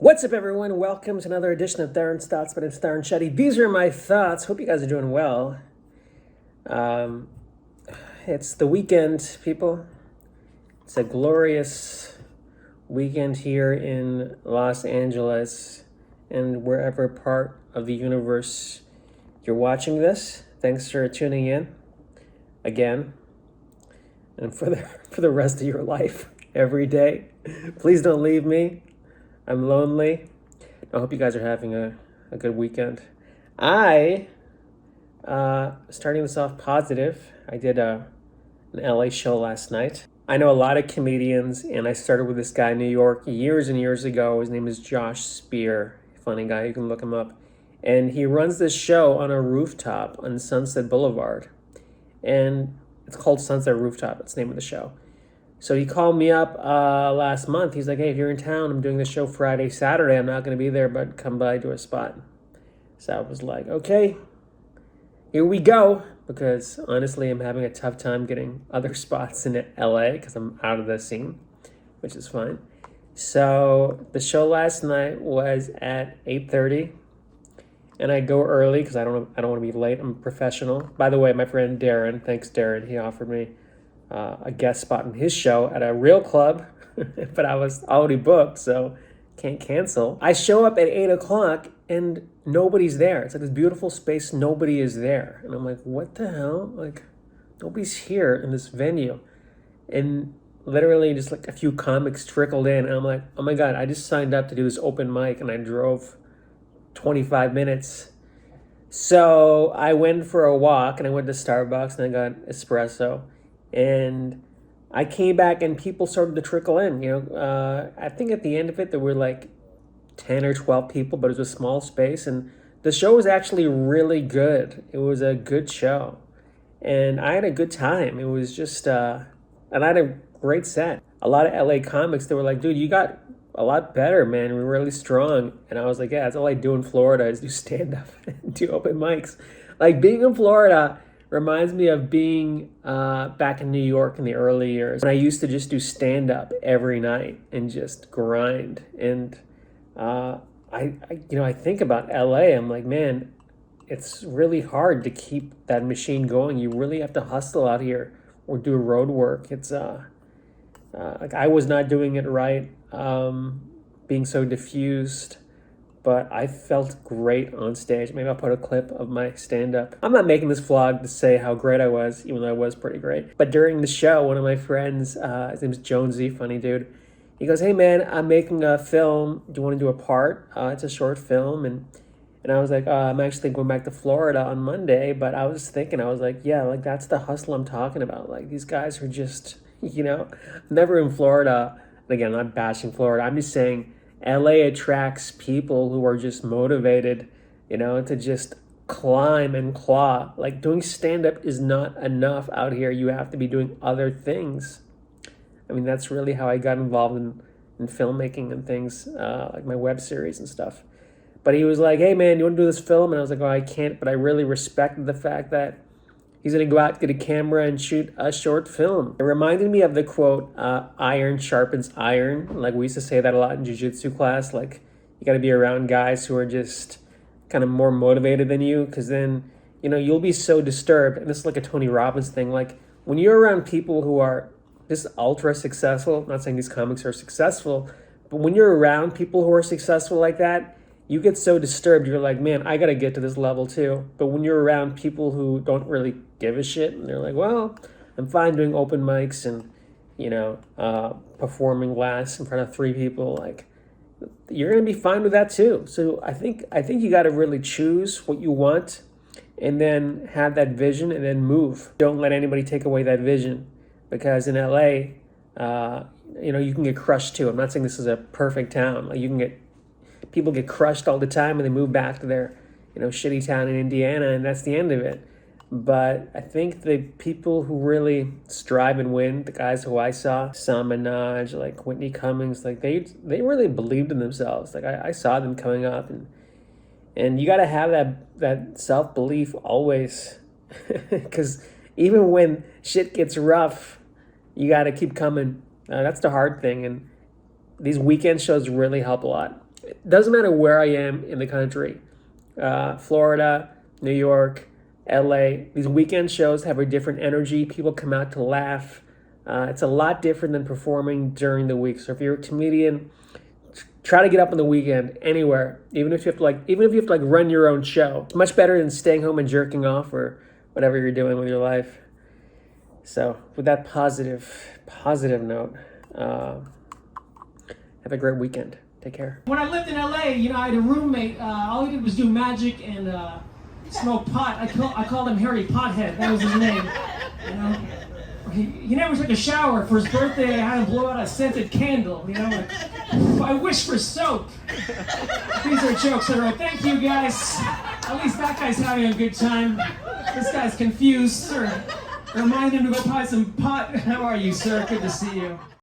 What's up, everyone? Welcome to another edition of Theron's Thoughts. My name's Theron Shetty. These are my thoughts. Hope you guys are doing well. It's the weekend, people. It's a glorious weekend here in Los Angeles and wherever part of the universe you're watching this. Thanks for tuning in again and for the rest of your life every day. Please don't leave me. I'm lonely. I hope you guys are having a good weekend. Starting this off positive, I did an LA show last night. I know a lot of comedians, and I started with this guy in New York years and years ago. His name is Josh Spear. Funny guy, you can look him up. And he runs this show on a rooftop on Sunset Boulevard. And it's called Sunset Rooftop. It's the name of the show. So he called me up last month. He's like, hey, if you're in town, I'm doing the show Friday, Saturday. I'm not going to be there, but come by to a spot. So I was like, okay, here we go. Because honestly, I'm having a tough time getting other spots in LA because I'm out of the scene, which is fine. So the show last night was at 8:30. And I go early because I don't want to be late. I'm a professional. By the way, my friend Darren, thanks Darren, he offered me a guest spot in his show at a real club, but I was already booked, so can't cancel. I show up at 8 o'clock and nobody's there. It's like this beautiful space, nobody is there. And I'm like, what the hell? Like, nobody's here in this venue. And literally just like a few comics trickled in, and I'm like, oh my God, I just signed up to do this open mic and I drove 25 minutes. So I went for a walk and I went to Starbucks and I got espresso. And I came back and people started to trickle in. I think at the end of it, there were like 10 or 12 people, but it was a small space. And the show was actually really good. It was a good show. And I had a good time. It was just, and I had a great set. A lot of LA comics, they were like, dude, you got a lot better, man. We're really strong. And I was like, yeah, that's all I do in Florida is do stand-up and do open mics. Like being in Florida reminds me of being back in New York in the early years. And I used to just do stand-up every night and just grind. And I think about LA. I'm like, man, it's really hard to keep that machine going. You really have to hustle out here or do road work. It's like I was not doing it right, being so diffused. But I felt great on stage. Maybe I'll put a clip of my stand-up. I'm not making this vlog to say how great I was, even though I was pretty great. But during the show, one of my friends, his name's Jonesy, funny dude, he goes, hey man, I'm making a film. Do you want to do a part? It's a short film. And I was like, I'm actually going back to Florida on Monday. But I was thinking, I was like, yeah, like that's the hustle I'm talking about. Like these guys are just, never in Florida. And again, I'm not bashing Florida. I'm just saying, LA attracts people who are just motivated, to just climb and claw. Like doing stand-up is not enough out here. You have to be doing other things. I mean, that's really how I got involved in filmmaking and things, like my web series and stuff. But he was like, hey man, you want to do this film? And I was like, oh, I can't, but I really respected the fact that he's going to go out, get a camera, and shoot a short film. It reminded me of the quote, iron sharpens iron. Like, we used to say that a lot in jiu-jitsu class. Like, you got to be around guys who are just kind of more motivated than you, because then, you'll be so disturbed. And this is like a Tony Robbins thing. Like, when you're around people who are just ultra successful, I'm not saying these comics are successful, but when you're around people who are successful like that, you get so disturbed. You're like, man, I got to get to this level too. But when you're around people who don't really give a shit, and they're like, well, I'm fine doing open mics and, performing last in front of 3 people, like, you're going to be fine with that too. So I think you got to really choose what you want and then have that vision and then move. Don't let anybody take away that vision, because in LA, you can get crushed too. I'm not saying this is a perfect town. Like people get crushed all the time and they move back to their, shitty town in Indiana, and that's the end of it. But I think the people who really strive and win, the guys who I saw, Sam Minaj, like Whitney Cummings, like they really believed in themselves. Like I saw them coming up, and you got to have that self-belief always, because even when shit gets rough, you got to keep coming. That's the hard thing, and these weekend shows really help a lot. It doesn't matter where I am in the country, Florida, New York, LA. These weekend shows have a different energy. People come out to laugh. It's a lot different than performing during the week. So if you're a comedian, try to get up on the weekend anywhere, even if you have to run your own show. It's much better than staying home and jerking off or whatever you're doing with your life. So with that positive note, have a great weekend. Take care. When I lived in LA, I had a roommate. All he did was do magic and smoke pot. I called him Harry Pothead. That was his name. He never took a shower. For his birthday, I had him blow out a scented candle. I wish for soap. These are jokes I wrote. Thank you, guys. At least that guy's having a good time. This guy's confused. Sir, remind him to go buy some pot. How are you, sir? Good to see you.